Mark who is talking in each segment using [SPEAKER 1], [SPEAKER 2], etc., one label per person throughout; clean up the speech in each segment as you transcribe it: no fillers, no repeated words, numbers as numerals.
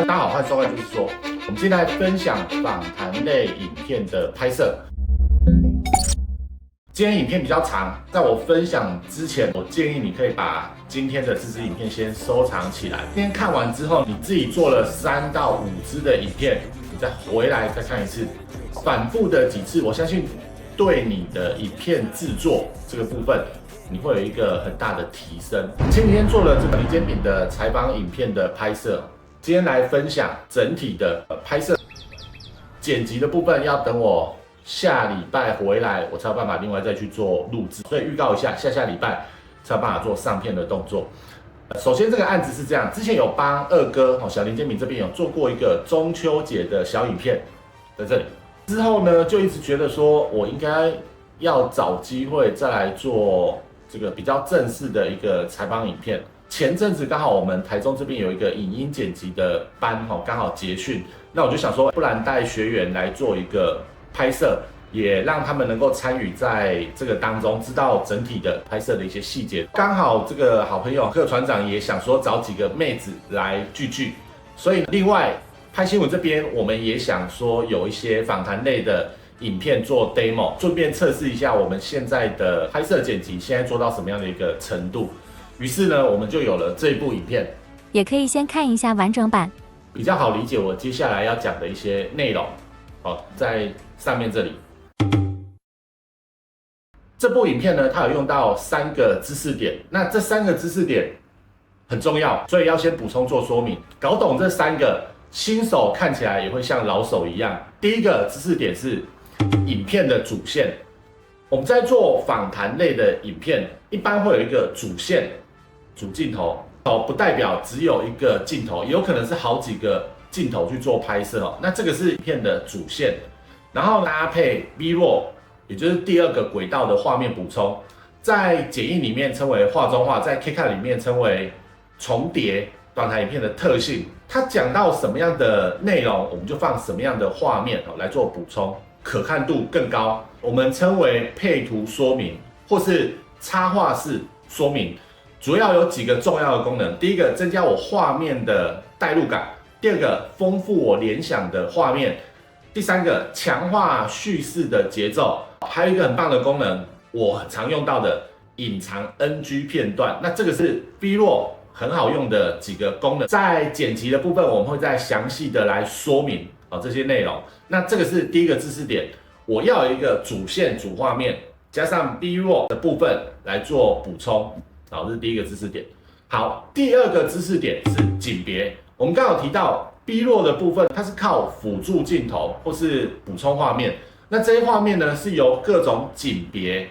[SPEAKER 1] 大家好，欢迎收看就是说，我们今天来分享访谈类影片的拍摄。今天影片比较长，在我分享之前，我建议你可以把今天的这支影片先收藏起来。今天看完之后，你自己做了3到5支的影片，你再回来再看一次，反复的几次，我相信对你的影片制作这个部分，你会有一个很大的提升。前几天做了这个林煎饼的采访影片的拍摄，今天来分享整体的拍摄剪辑的部分，要等我下礼拜回来，我才有办法另外再去做录制，所以预告一下，下礼拜才有办法做上片的动作。首先这个案子是这样，之前有帮二哥小林煎饼这边有做过一个中秋节的小影片，在这里之后呢，就一直觉得说我应该要找机会再来做这个比较正式的一个采访影片。前阵子刚好我们台中这边有一个影音剪辑的班刚好结训，那我就想说，不然带学员来做一个拍摄，也让他们能够参与在这个当中，知道整体的拍摄的一些细节。刚好这个好朋友柯船长也想说找几个妹子来聚，所以另外拍新闻这边我们也想说有一些访谈类的影片做 demo， 顺便测试一下我们现在的拍摄剪辑现在做到什么样的一个程度。于是呢，我们就有了这一部影片，
[SPEAKER 2] 也可以先看一下完整版，
[SPEAKER 1] 比较好理解我接下来要讲的一些内容。好，在上面这里，这部影片呢，它有用到3个知识点，那这3个知识点很重要，所以要先补充做说明。搞懂这3个，新手看起来也会像老手一样。第一个知识点是影片的主线。我们在做访谈类的影片，一般会有一个主线、主镜头，不代表只有一个镜头，也有可能是好几个镜头去做拍摄。那这个是影片的主线，然后搭配 B-roll， 也就是第2个轨道的画面补充，在剪映里面称为画中画，在 KCut 里面称为重叠。访谈影片的特性，它讲到什么样的内容，我们就放什么样的画面来做补充，可看度更高。我们称为配图说明或是插画式说明，主要有几个重要的功能。第一个，增加我画面的代入感；第2个，丰富我联想的画面；第3个，强化叙事的节奏。还有一个很棒的功能，我很常用到的隐藏 NG 片段。那这个是 B-roll 很好用的几个功能，在剪辑的部分我们会再详细的来说明这些内容。那这个是第一个知识点，我要有一个主线主画面，加上 B-roll 的部分来做补充，这是第一个知识点。好，第2个知识点是景别。我们刚好提到 B-roll 的部分，它是靠辅助镜头或是补充画面，那这些画面呢是由各种景别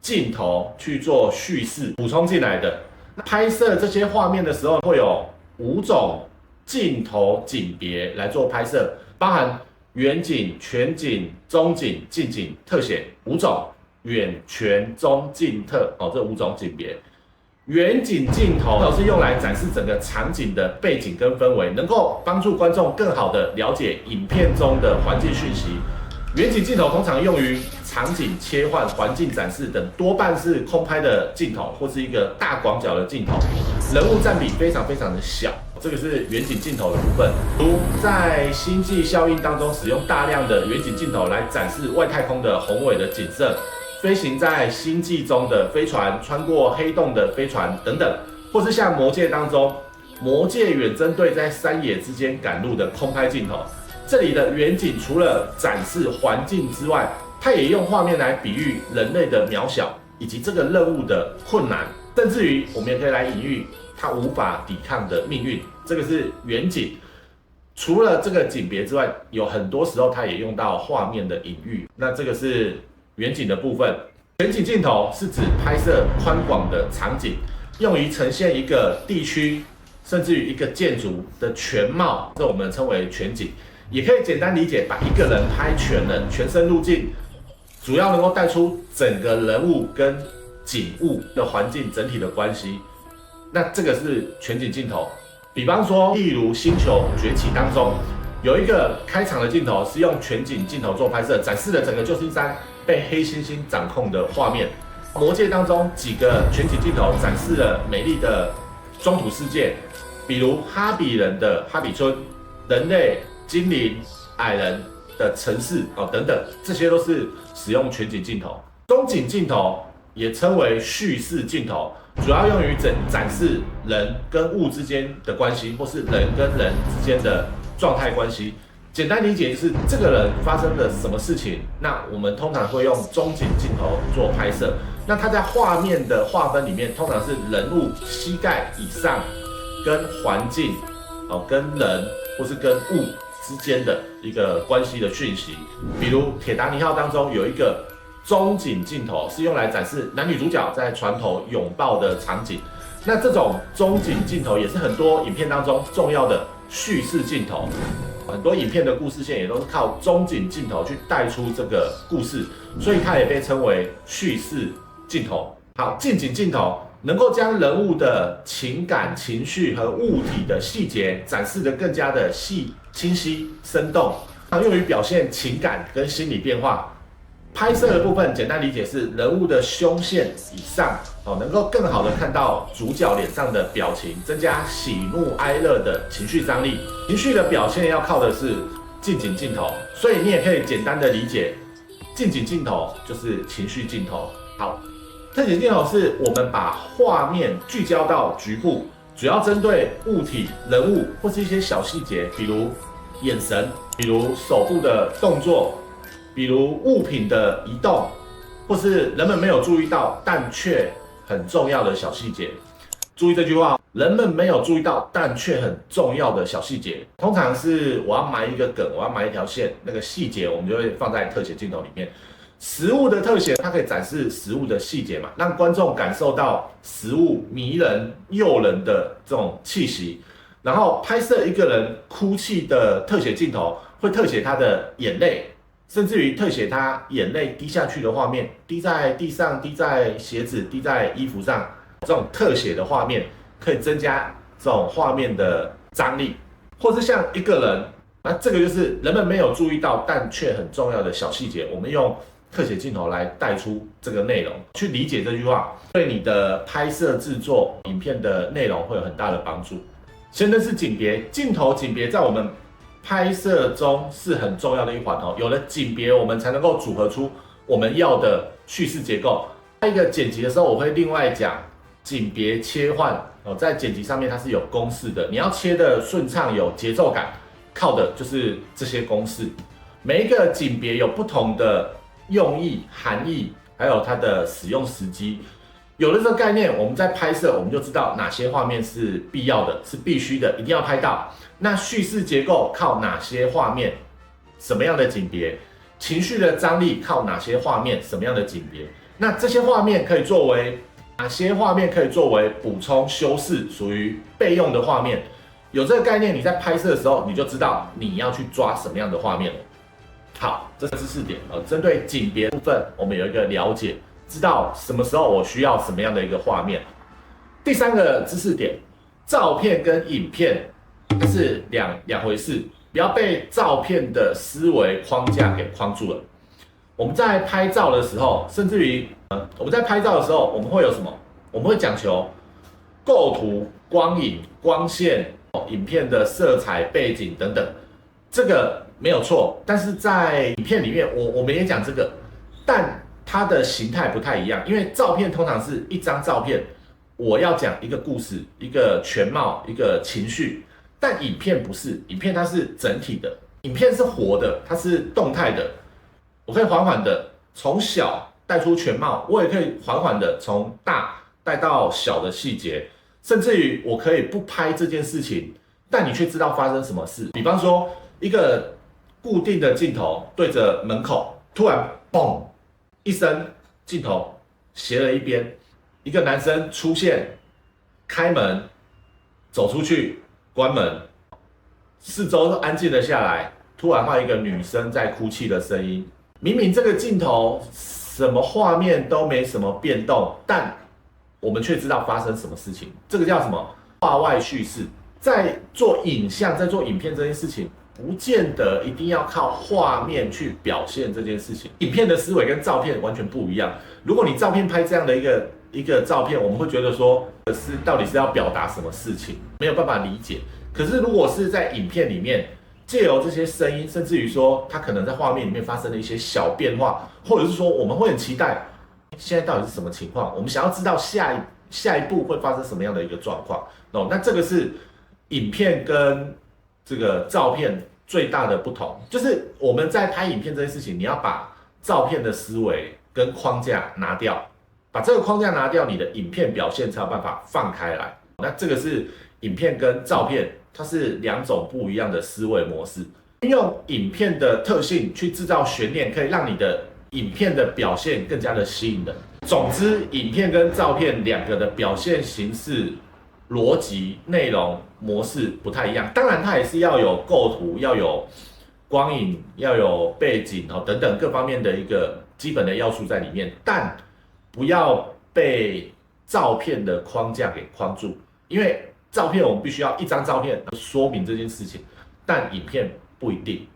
[SPEAKER 1] 镜头去做叙事补充进来的。拍摄这些画面的时候，会有5种镜头景别来做拍摄，包含远景、全景、中景、近景、特写5种，远、全、中、近、特这5种景别。远景镜头是用来展示整个场景的背景跟氛围，能够帮助观众更好的了解影片中的环境讯息。远景镜头通常用于场景切换、环境展示等，多半是空拍的镜头或是一个大广角的镜头，人物占比非常的小。这个是远景镜头的部分，如在星际效应当中使用大量的远景镜头来展示外太空的宏伟的景色，飞行在星际中的飞船，穿过黑洞的飞船等等，或是像魔戒当中魔戒远征队在山野之间赶路的空拍镜头。这里的远景除了展示环境之外，它也用画面来比喻人类的渺小以及这个任务的困难，甚至于我们也可以来隐喻它无法抵抗的命运。这个是远景。除了这个景别之外，有很多时候它也用到画面的隐喻。那这个是远景的部分。全景镜头是指拍摄宽广的场景，用于呈现一个地区甚至于一个建筑的全貌，这我们称为全景。也可以简单理解，把一个人拍全人，全身入镜，主要能够带出整个人物跟景物的环境整体的关系。那这个是全景镜头。比方说，例如《星球崛起》当中有一个开场的镜头是用全景镜头做拍摄，展示了整个旧金山被黑猩猩掌控的画面。魔戒当中几个全景镜头展示了美丽的中土世界，比如哈比人的哈比村、人类、精灵、矮人的城市等等，这些都是使用全景镜头。中景镜头也称为叙事镜头，主要用于展示人跟物之间的关系，或是人跟人之间的状态关系。简单理解就是这个人发生了什么事情，那我们通常会用中景镜头做拍摄。那它在画面的划分里面，通常是人物膝盖以上跟环境跟人或是跟物之间的一个关系的讯息。比如铁达尼号当中有一个中景镜头是用来展示男女主角在船头拥抱的场景，那这种中景镜头也是很多影片当中重要的叙事镜头，很多影片的故事线也都是靠中景镜头去带出这个故事，所以它也被称为叙事镜头。好，近景镜头能够将人物的情感、情绪和物体的细节展示得更加的清晰、生动，用于表现情感跟心理变化。拍摄的部分简单理解是人物的胸线以上能够更好的看到主角脸上的表情，增加喜怒哀乐的情绪张力。情绪的表现要靠的是近景镜头，所以你也可以简单的理解，近景镜头就是情绪镜头。好，特写镜头是我们把画面聚焦到局部，主要针对物体、人物或是一些小细节，比如眼神，比如手部的动作，比如物品的移动，或是人们没有注意到但却很重要的小细节。注意这句话，人们没有注意到但却很重要的小细节，通常是我要埋一个梗，我要埋一条线，那个细节我们就会放在特写镜头里面。食物的特写，它可以展示食物的细节嘛，让观众感受到食物迷人、诱人的这种气息。然后拍摄一个人哭泣的特写镜头，会特写他的眼泪，甚至于特写他眼泪滴下去的画面，滴在地上，滴在鞋子，滴在衣服上。这种特写的画面可以增加这种画面的张力，或是像一个人，那这个就是人们没有注意到但却很重要的小细节，我们用特写镜头来带出这个内容，去理解这句话，对你的拍摄制作影片的内容会有很大的帮助。先认识景别，镜头景别在我们拍摄中是很重要的一环有了景别，我们才能够组合出我们要的叙事结构。在一个剪辑的时候，我会另外讲景别切换在剪辑上面它是有公式的，你要切的顺畅有节奏感，靠的就是这些公式。每一个景别有不同的用意、含义，还有它的使用时机。有了这个概念，我们在拍摄我们就知道哪些画面是必要的，是必须的，一定要拍到。那叙事结构靠哪些画面，什么样的景别？情绪的张力靠哪些画面，什么样的景别？那这些画面可以作为哪些画面可以作为补充修饰，属于备用的画面。有这个概念，你在拍摄的时候，你就知道你要去抓什么样的画面了。好，这是知识点针对景别部分，我们有一个了解，知道什么时候我需要什么样的一个画面。第三个知识点，照片跟影片它是两回事，不要被照片的思维框架给框住了。我们在拍照的时候，甚至于我们在拍照的时候，我们会有什么？我们会讲求构图、光影、光线、影片的色彩、背景等等，这个没有错。但是在影片里面，我们也讲这个，但它的形态不太一样。因为照片通常是一张照片，我要讲一个故事、一个全貌、一个情绪，但影片不是，影片它是整体的，影片是活的，它是动态的。我可以缓缓的从小带出全貌，我也可以缓缓的从大带到小的细节，甚至于我可以不拍这件事情，但你却知道发生什么事。比方说一个固定的镜头对着门口，突然嘣一声，镜头斜了一边，一个男生出现，开门走出去，关门，四周都安静了下来，突然换一个女生在哭泣的声音。明明这个镜头什么画面都没什么变动，但我们却知道发生什么事情。这个叫什么？画外叙事。在做影像、在做影片这件事情，不见得一定要靠画面去表现这件事情。影片的思维跟照片完全不一样。如果你照片拍这样的一个照片，我们会觉得说到底是要表达什么事情，没有办法理解。可是如果是在影片里面，借由这些声音，甚至于说它可能在画面里面发生了一些小变化，或者是说我们会很期待现在到底是什么情况，我们想要知道下一步会发生什么样的一个状况。那这个是影片跟这个照片最大的不同，就是我们在拍影片这件事情，你要把照片的思维跟框架拿掉，把这个框架拿掉，你的影片表现才有办法放开来。那这个是影片跟照片，它是两种不一样的思维模式。运用影片的特性去制造悬念，可以让你的影片的表现更加的吸引人。总之，影片跟照片两个的表现形式、逻辑、内容模式不太一样。当然，它也是要有构图，要有光影，要有背景等等各方面的一个基本的要素在里面，但不要被照片的框架给框住，因为照片我们必须要一张照片说明这件事情，但影片不一定，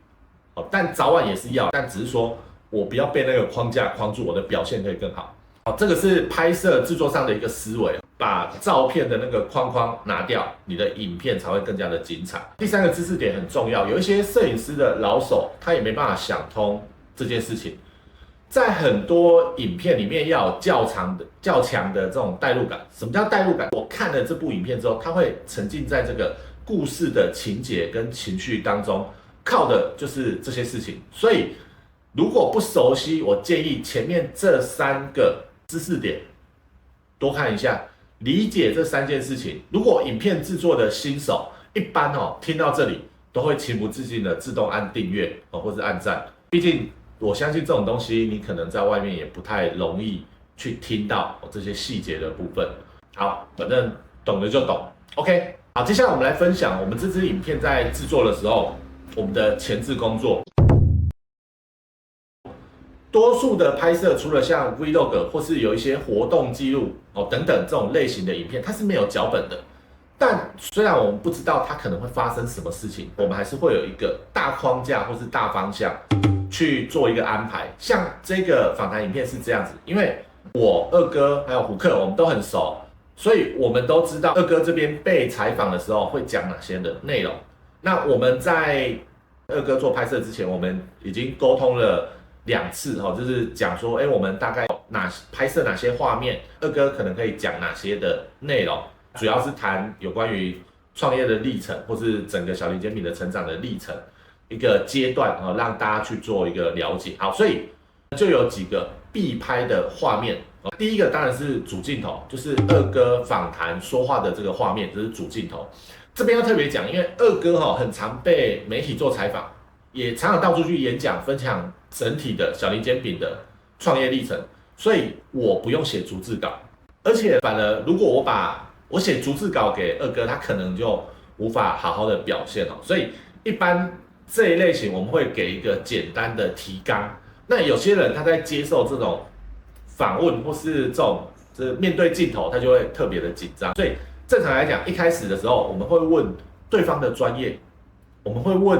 [SPEAKER 1] 但早晚也是要，但只是说我不要被那个框架框住，我的表现可以更好。这个是拍摄制作上的一个思维，把照片的那个框框拿掉，你的影片才会更加的精彩。第三个知识点很重要，有一些摄影师的老手他也没办法想通这件事情。在很多影片里面要有较强的这种代入感。什么叫代入感？我看了这部影片之后，他会沉浸在这个故事的情节跟情绪当中，靠的就是这些事情。所以如果不熟悉，我建议前面这三个知识点多看一下，理解这三件事情。如果影片制作的新手，一般听到这里都会情不自禁的自动按订阅或是按赞，毕竟我相信这种东西你可能在外面也不太容易去听到这些细节的部分。好，反正懂的就懂。OK， 好，接下来我们来分享我们这支影片在制作的时候，我们的前置工作。多数的拍摄，除了像 Vlog 或是有一些活动记录等等这种类型的影片，它是没有脚本的。但虽然我们不知道它可能会发生什么事情，我们还是会有一个大框架或是大方向去做一个安排。像这个访谈影片是这样子，因为我二哥还有胡克我们都很熟，所以我们都知道二哥这边被采访的时候会讲哪些的内容。那我们在二哥做拍摄之前，我们已经沟通了2次就是讲说，我们大概拍摄哪些画面，二哥可能可以讲哪些的内容，主要是谈有关于创业的历程，或是整个小林煎饼的成长的历程一个阶段让大家去做一个了解。好，所以就有几个必拍的画面。第一个当然是主镜头，就是二哥访谈说话的这个画面，这是主镜头。这边要特别讲，因为二哥很常被媒体做采访，也常常到处去演讲，分享整体的小林煎饼的创业历程，所以我不用写逐字稿，而且反而如果我写逐字稿给二哥，他可能就无法好好的表现所以一般这一类型我们会给一个简单的提纲。那有些人他在接受这种访问或是面对镜头，他就会特别的紧张。所以正常来讲，一开始的时候我们会问对方的专业，我们会问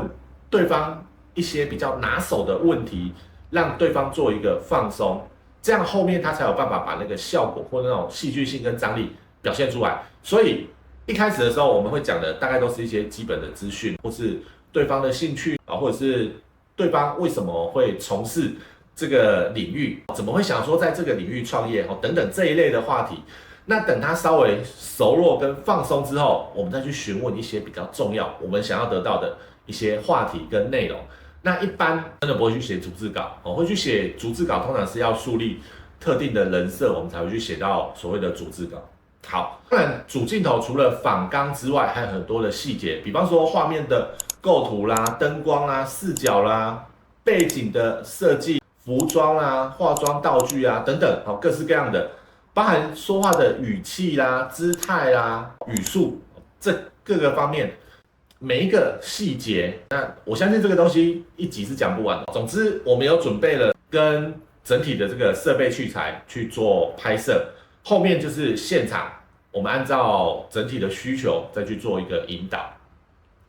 [SPEAKER 1] 对方一些比较拿手的问题，让对方做一个放松，这样后面他才有办法把那个效果或那种戏剧性跟张力表现出来。所以一开始的时候我们会讲的大概都是一些基本的资讯，或是对方的兴趣或者是对方为什么会从事这个领域，怎么会想说在这个领域创业等等这一类的话题。那等他稍微熟络跟放松之后，我们再去询问一些比较重要我们想要得到的一些话题跟内容。那一般真的不会去写逐字稿，会去写逐字稿通常是要树立特定的人设，我们才会去写到所谓的逐字稿。好，当然主镜头除了访纲之外，还有很多的细节，比方说画面的构图啦、灯光啦、视角啦、背景的设计、服装啦、化妆道具啊等等，各式各样的，包含说话的语气啦、姿态啦、语速，这各个方面。每一个细节，那我相信这个东西一集是讲不完的。总之，我们有准备了跟整体的这个设备器材去做拍摄，后面就是现场，我们按照整体的需求再去做一个引导。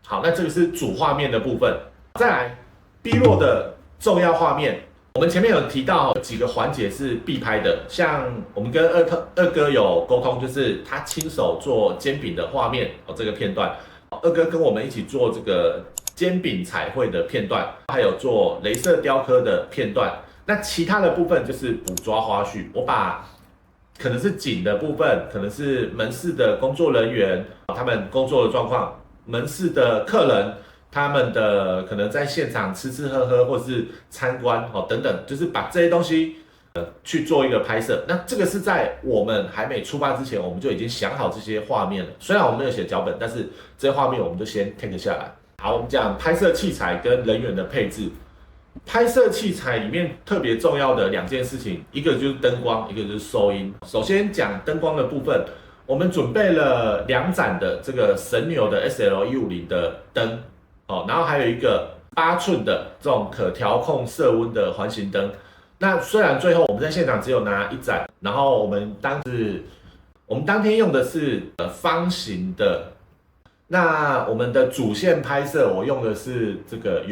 [SPEAKER 1] 好，那这个是主画面的部分。再来 B 落的重要画面，我们前面有提到几个环节是必拍的，像我们跟二哥有沟通，就是他亲手做煎饼的画面这个片段，二哥跟我们一起做这个煎饼彩绘的片段，还有做雷射雕刻的片段。那其他的部分就是捕捉花絮，我把可能是景的部分，可能是门市的工作人员他们工作的状况，门市的客人他们的可能在现场吃吃喝喝或是参观等等，就是把这些东西去做一个拍摄。那这个是在我们还没出发之前，我们就已经想好这些画面了。虽然我们没有写脚本，但是这些画面我们就先 take 下来。好，我们讲拍摄器材跟人员的配置。拍摄器材里面特别重要的2件事情，一个就是灯光，一个就是收音。首先讲灯光的部分，我们准备了2盏的这个神牛的 SL150的灯，然后还有一个8寸的这种可调控色温的环形灯。那虽然最后我们在现场只有拿1盏，然后我们当天用的是方形的。那我们的主线拍摄，我用的是这个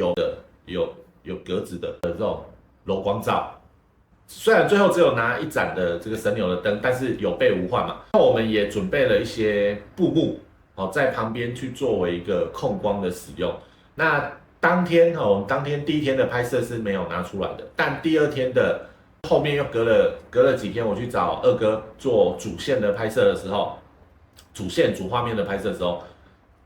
[SPEAKER 1] 有格子的这种柔光罩，虽然最后只有拿1盏的这个神牛的灯，但是有备无患嘛。那我们也准备了一些布幕，在旁边去作为一个控光的使用。那当天第1天的拍摄是没有拿出来的，但第2天的后面又隔了几天，我去找二哥做主线的拍摄的时候，主画面的拍摄的时候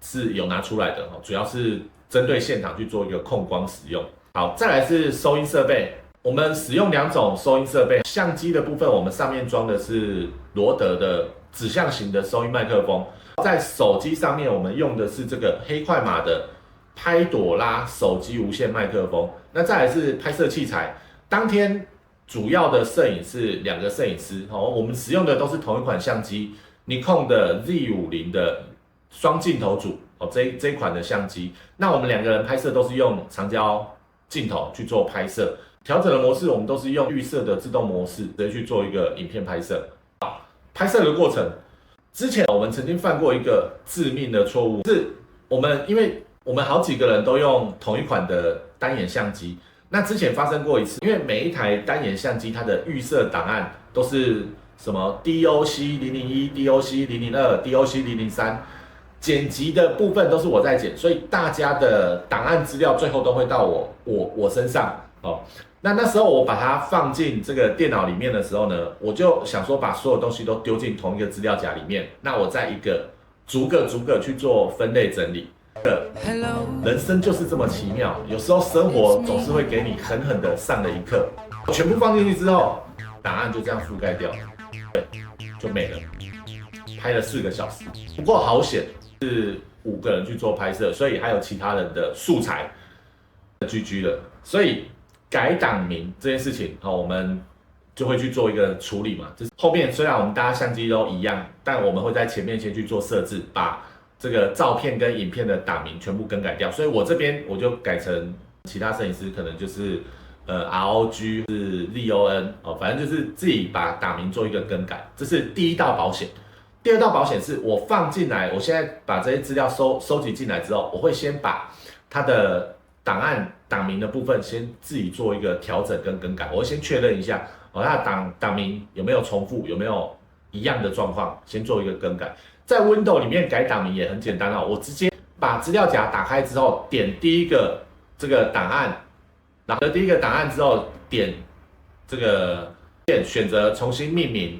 [SPEAKER 1] 是有拿出来的，主要是针对现场去做一个控光使用。好，再来是收音设备，我们使用2种收音设备。相机的部分，我们上面装的是罗德的指向型的收音麦克风。在手机上面，我们用的是这个黑快马的拍朵拉手机无线麦克风。那再来是拍摄器材，当天主要的摄影是2个摄影师，我们使用的都是同一款相机，尼康的 Z50的双镜头组，这一款的相机。那我们2个人拍摄都是用长焦镜头去做拍摄，调整的模式我们都是用预设的自动模式，直接去做一个影片拍摄。拍摄的过程，之前我们曾经犯过一个致命的错误，是因为我们好几个人都用同一款的单眼相机，那之前发生过一次，因为每一台单眼相机它的预设档案都是什么 DOC001、DOC002、DOC003。剪辑的部分都是我在剪，所以大家的档案资料最后都会到我身上那时候我把它放进这个电脑里面的时候呢，我就想说把所有东西都丢进同一个资料夹里面，那我再逐个去做分类整理。人生就是这么奇妙，有时候生活总是会给你狠狠的上了一课。全部放进去之后，档案就这样覆盖掉，就没了。拍了4个小时，不过好险。是5个人去做拍摄，所以还有其他人的素材GG 了，所以改档名这件事情，我们就会去做一个处理嘛。就是后面虽然我们大家相机都一样，但我们会在前面先去做设置，把这个照片跟影片的档名全部更改掉。所以我这边我就改成其他摄影师可能就是ROG 是 ZON 反正就是自己把档名做一个更改，这是第1道保险。第2道保险是我放进来，我现在把这些资料收集进来之后，我会先把它的档名的部分先自己做一个调整跟更改，我会先确认一下它的档名有没有重复，有没有一样的状况，先做一个更改。在 Windows 里面改档名也很简单我直接把资料夹打开之后，点第1个这个档案，然后第1个档案之后点这个选择重新命名。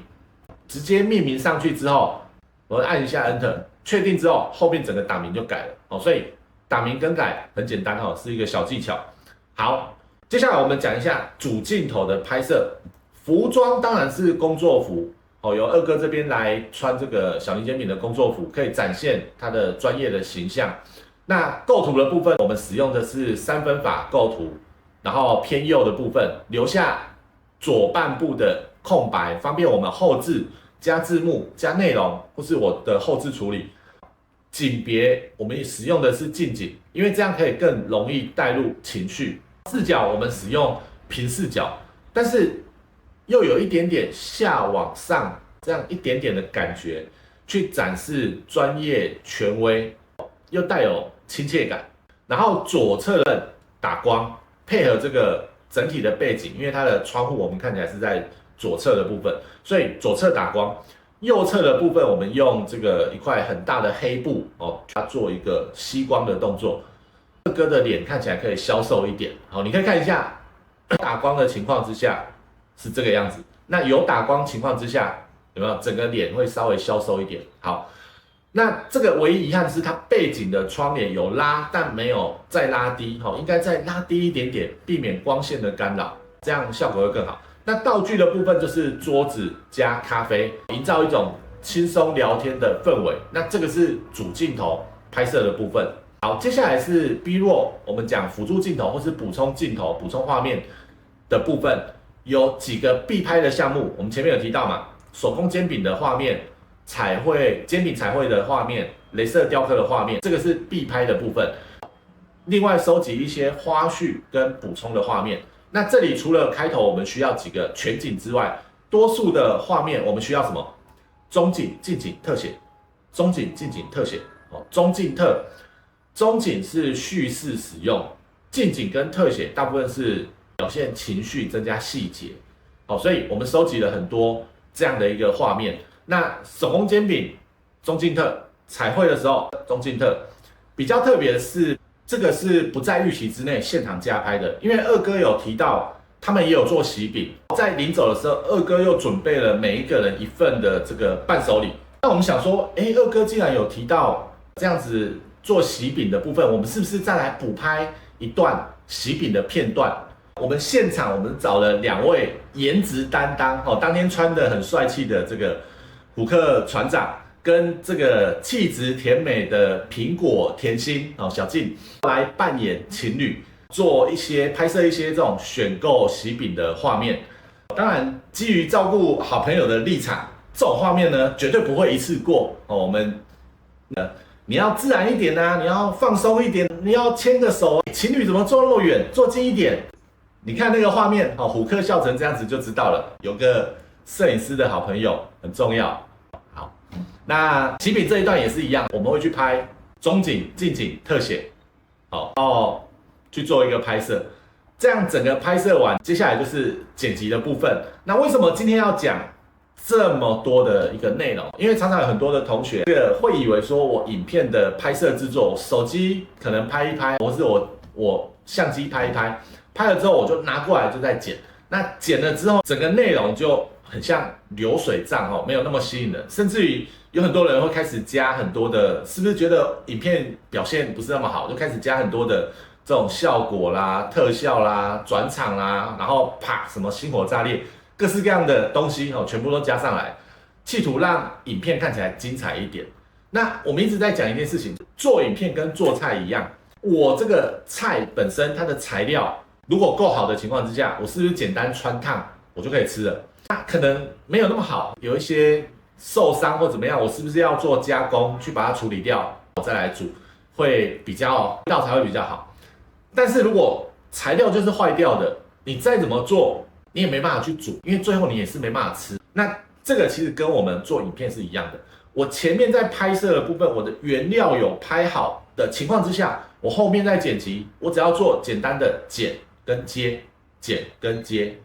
[SPEAKER 1] 直接命名上去之后，我按一下 Enter， 确定之后，后面整个档名就改了所以档名更改很简单是一个小技巧。好，接下来我们讲一下主镜头的拍摄，服装当然是工作服由二哥这边来穿这个小林煎饼的工作服，可以展现他的专业的形象。那构图的部分，我们使用的是3分法构图，然后偏右的部分留下左半部的空白，方便我们后置。加字幕、加内容，或是我的后置处理。景别我们使用的是近景，因为这样可以更容易带入情绪。视角我们使用平视角，但是又有一点点下往上这样一点点的感觉，去展示专业权威，又带有亲切感。然后左侧的打光配合这个整体的背景，因为它的窗户我们看起来是在左侧的部分，所以左侧打光。右侧的部分，我们用这个一块很大的黑布哦，它做一个吸光的动作。二哥的脸看起来可以消瘦一点。好，你可以看一下，打光的情况之下是这个样子。那有打光情况之下，有没有整个脸会稍微消瘦一点？好，那这个唯一遗憾是它背景的窗帘有拉，但没有再拉低。好，应该再拉低一点点，避免光线的干扰，这样效果会更好。那道具的部分就是桌子加咖啡，营造一种轻松聊天的氛围。那这个是主镜头拍摄的部分。好，接下来是 B roll， 我们讲辅助镜头或是补充镜头、补充画面的部分，有几个必拍的项目。我们前面有提到嘛，手工煎饼的画面、彩绘煎饼彩绘的画面、雷射雕刻的画面，这个是必拍的部分。另外收集一些花絮跟补充的画面。那这里除了开头我们需要几个全景之外，多数的画面我们需要什么？中景、近景、特写。中景、近景、特写。哦，中近特。中景是叙事使用，近景跟特写大部分是表现情绪、增加细节。好，所以我们收集了很多这样的一个画面。那手工煎饼中近特，彩绘的时候中近特。比较特别的是，这个是不在预期之内现场加拍的，因为二哥有提到他们也有做喜饼，在临走的时候，二哥又准备了每一个人一份的这个伴手礼。那我们想说，二哥既然有提到这样子做喜饼的部分，我们是不是再来补拍一段喜饼的片段？我们现场我们找了2位颜值担当，当天穿的很帅气的这个虎克船长，跟这个气质甜美的苹果甜心小静来扮演情侣，做一些拍摄一些这种选购喜饼的画面。当然，基于照顾好朋友的立场，这种画面呢绝对不会一次过我们你要自然一点啊，你要放松一点，你要牵个手，情侣怎么坐那么远，坐近一点。你看那个画面虎克笑成这样子就知道了，有个摄影师的好朋友很重要。好，那喜饼这一段也是一样，我们会去拍中景、近景、特写，好，去做一个拍摄。这样整个拍摄完，接下来就是剪辑的部分。那为什么今天要讲这么多的一个内容？因为常常有很多的同学会以为说我影片的拍摄制作，手机可能拍一拍，或是我相机拍一拍，拍了之后我就拿过来就在剪。那剪了之后，整个内容就很像流水账没有那么吸引人，甚至于有很多人会开始加很多的，是不是觉得影片表现不是那么好，就开始加很多的这种效果啦、特效啦、转场啦，然后啪什么星火炸裂，各式各样的东西全部都加上来，企图让影片看起来精彩一点。那我们一直在讲一件事情，做影片跟做菜一样，我这个菜本身它的材料如果够好的情况之下，我是不是简单汆烫我就可以吃了？那可能没有那么好，有一些受伤或怎么样，我是不是要做加工去把它处理掉，我再来煮，会比较味道才会比较好。但是如果材料就是坏掉的，你再怎么做，你也没办法去煮，因为最后你也是没办法吃。那这个其实跟我们做影片是一样的。我前面在拍摄的部分，我的原料有拍好的情况之下，我后面在剪辑，我只要做简单的剪跟接，剪跟接，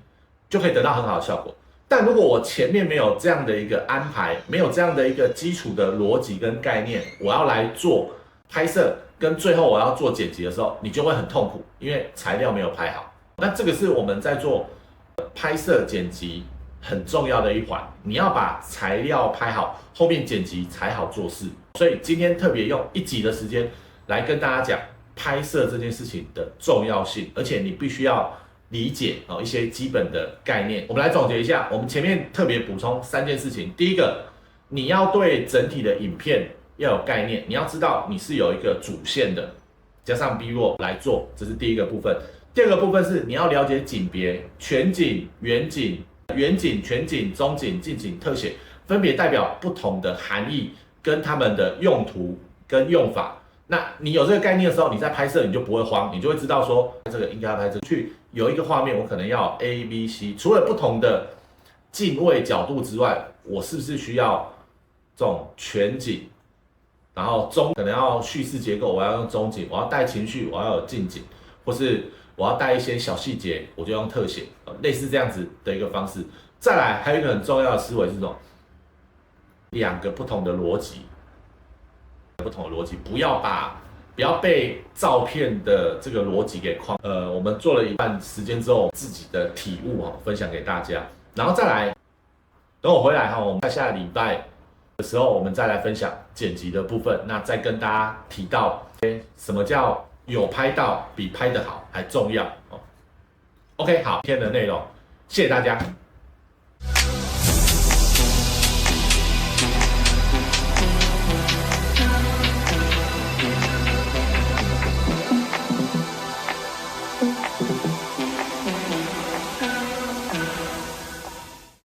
[SPEAKER 1] 就可以得到很好的效果。但如果我前面没有这样的一个安排，没有这样的一个基础的逻辑跟概念，我要来做拍摄跟最后我要做剪辑的时候，你就会很痛苦，因为材料没有拍好。那这个是我们在做拍摄剪辑很重要的一环，你要把材料拍好，后面剪辑才好做事。所以今天特别用1集的时间来跟大家讲拍摄这件事情的重要性，而且你必须要理解一些基本的概念。我们来总结一下，我们前面特别补充3件事情。第一个，你要对整体的影片要有概念，你要知道你是有一个主线的，加上 B roll 来做，这是第一个部分。第二个部分是你要了解景别，全景、远景、全景、中景、近景、特写，分别代表不同的含义跟他们的用途跟用法。那你有这个概念的时候，你在拍摄你就不会慌，你就会知道说这个应该要拍这个，去有一个画面我可能要 A、B、C， 除了不同的镜位角度之外，我是不是需要这种全景，然后可能要叙事结构，我要用中景，我要带情绪，我要有近景，或是我要带一些小细节，我就用特写，类似这样子的一个方式。再来，还有一个很重要的思维是什么？两个不同的逻辑，不要被照片的这个逻辑给框。我们做了一段时间之后，自己的体悟分享给大家。然后再来，等我回来我们下礼拜的时候，我们再来分享剪辑的部分。那再跟大家提到，什么叫有拍到比拍得好还重要。OK， 好，今天的内容，谢谢大家。